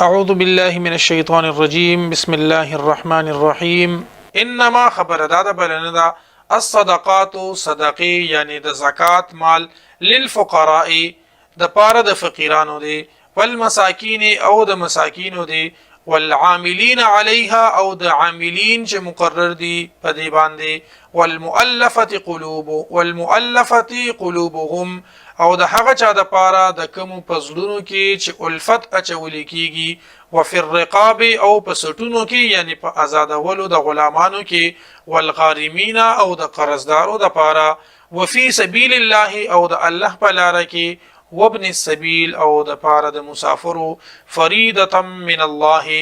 أعوذ بالله من الشيطان الرجيم بسم الله الرحمن الرحيم انما خبر دادا بلندا الصدقات صدقي یعنی د زکات مال للفقراء د پاره د فقیرانو دی والمساکین او د مساکینو دی والعاملین علیها او د عاملین چې مقرر دي په دی باندې والمؤلفه قلوبهم او د هغه چا د پاره د کوم پزړونو کې چې الفت اچول کیږي وفي الرقاب او په سټونو کې یعنی په آزادولو د غلامانو کې والغارمین او د قرضدارو د پاره وفي سبيل الله او د الله په لار کې وابن السبيل او د پاره د مسافرو فریضه من الله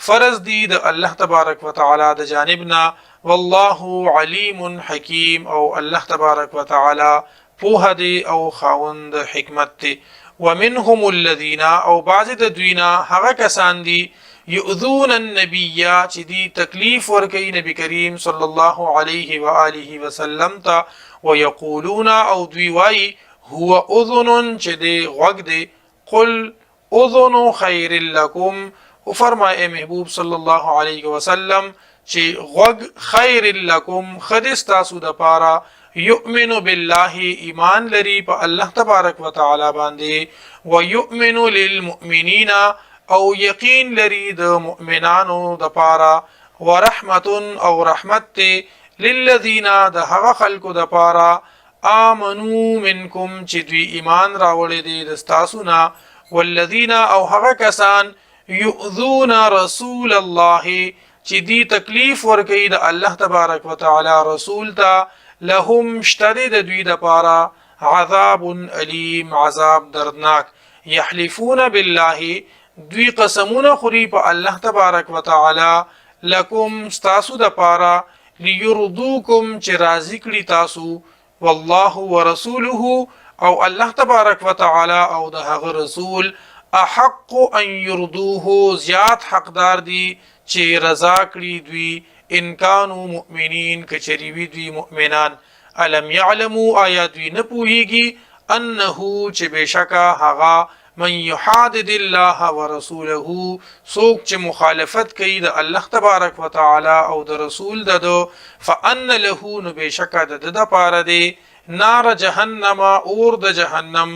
فرض دی د الله تبارک وتعالى د جانبنا والله علیم حکیم او الله تبارک وتعالى پوه دی او خاوند حکمت دی ومنهم الذين او بعض د دوینا هغه کسان دي یؤذون النبي چې دی تکلیف ورکوي نبی کریم صلی الله علیه و آله وسلم ته ويقولون او دوی وای هو اذن چې دی غوږ دی قل اذن خیر لكم او فرمای محبوب صلی الله علیه وسلم چې غوږ خیر لكم خدستاسو د پاره یؤمن بالله ایمان لري په الله تبارک وتعالى باندې ويؤمن للمؤمنین او یقین لري د مؤمنانو د پاره ورحمت او رحمت للذین د هغه خلکو د پاره آمنو منکم چې دوی ایمان راوړي دي د تاسو نه والذین او هغه کسان یؤذون رسول الله چې دی تکلیف ورکوي د الله تبارک وتعالى رسول ته لهم اشترد دوی د پاره عذاب علیم عذاب دردناک یحلفون بالله دوی قسمونه خوري په الله تبارک وتعالى لکم استاسو د پاره لیرضوکم چې راضی کړي تاسو والله ورسوله او الله تبارک وتعالى او د هغه رسول احق ان يرضوه زیات حقدار دي چې رضا کړي دوی ان كانوا مؤمنین کچری وی دوی مؤمنان الم يعلموا آیات دوی نه پوهیږي انه چې بشکا هغه من يحادد الله ورسوله سوق چې مخالفت کوي د الله تبارک وتعالى او د رسول ددو فان له بشکا د پاره دی نار جهنم اور د جهنم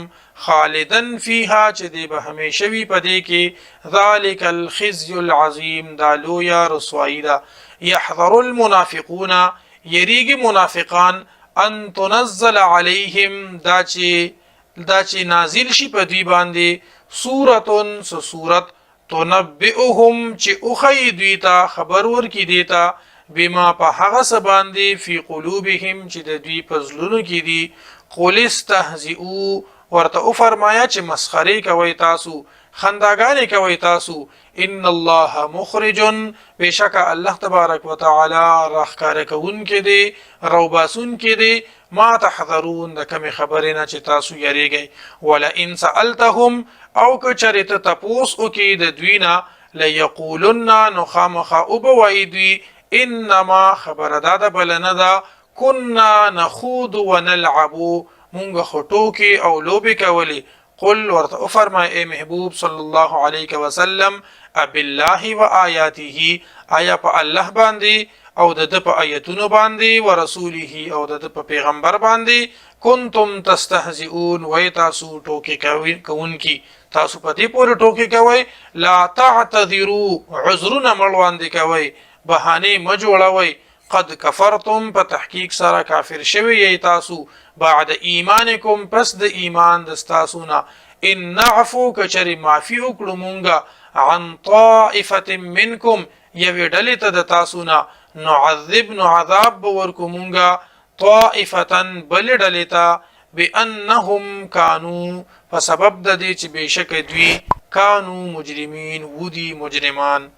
خالدن فيها چې دی به همیشه وي پدې کې ذالک الخزي العظیم دالو یا رسوایی دا يحذر المنافقون يريق منافقان ان تنزل عليهم دا چې نازل شي په دوی باندې سورۃ سورۃ تنبئهم چې اوخی دوی ته خبر ورکې دیتا بما په هغه څه باندې فی قلوبهم چې د دوی په زړونو کې دي قل استهزئوا ورته او فرمایا چې مسخري کوي تاسو خنداګانې کوي تاسو ان الله مخرج بشک الله تبارک وتعالى راخکار کون کې دي روباسون کې دي ما تحذرون د کوم خبرینه چې تاسو یریږئ ولا ان سالتهم او که چرته تپوس او کې د دوینا ليقولن نخامخ او بويدي انما خبرداده بلندا كنا نخوض ونلعب مونږ خټوکي او لوبي کولي قل ورته فرمای اے محبوب صلی الله علیه وسلم بالله و آیاته آیا په الله باندې او د په آیتونو باندې ورسوله او د په پیغمبر باندې کنتم تستهزئون و تاسو ټوکی کوونکی تاسو په دې پورې ټوکی کوي لا تعتذروا عذرنا مړوان دي کوي بهانه مجوړوي قد کفرتم په تحقیق سره کافر شوی تاسو بعد ایمانکم پس د ایمان د تاسو نه ان نعفو کچری معفی وکړو مونږه عن طائفه منکم یوی ډلې ته د تاسو نه نعذب عذاب ورکو مونږه طائفه بل ډلې ته بانهم كانوا فسبب د دې چې بشک دوی کانوا مجرمین ودي مجرمان